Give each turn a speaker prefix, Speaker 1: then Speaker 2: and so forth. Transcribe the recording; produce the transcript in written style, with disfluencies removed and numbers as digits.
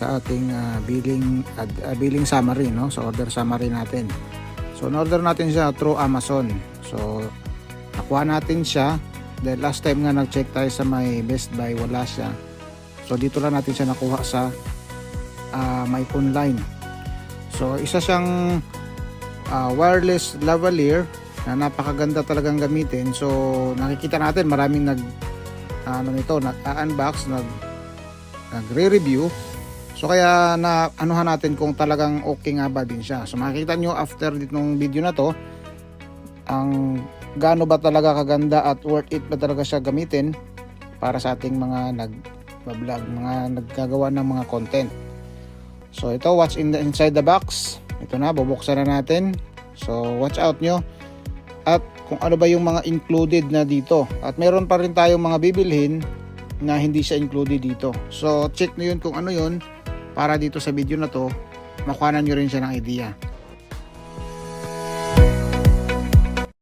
Speaker 1: sa ating billing summary, no? Sa order summary natin. So in-order natin siya through Amazon. So nakuha natin siya dahil last time nga nag-check tayo sa may Best Buy, wala siya. So dito lang natin siya nakuha sa my online. So isa siyang wireless lavalier na napakaganda talagang gamitin. So nakikita natin maraming nag-unbox, nagre-review. So kaya na anuhan natin kung talagang okay nga ba din siya. So makikita nyo after ditong video na to ang gaano ba talaga kaganda at worth it ba talaga siya gamitin para sa ating mga nag-vlog, mga nagkagawa ng mga content. So ito, what's inside the box. Ito na, bubuksan na natin. So watch out nyo at kung ano ba yung mga included na dito. At meron pa rin tayong mga bibilhin na hindi siya included dito. So check nyo yun kung ano yun para dito sa video na to makuha nyo rin siya ng idea.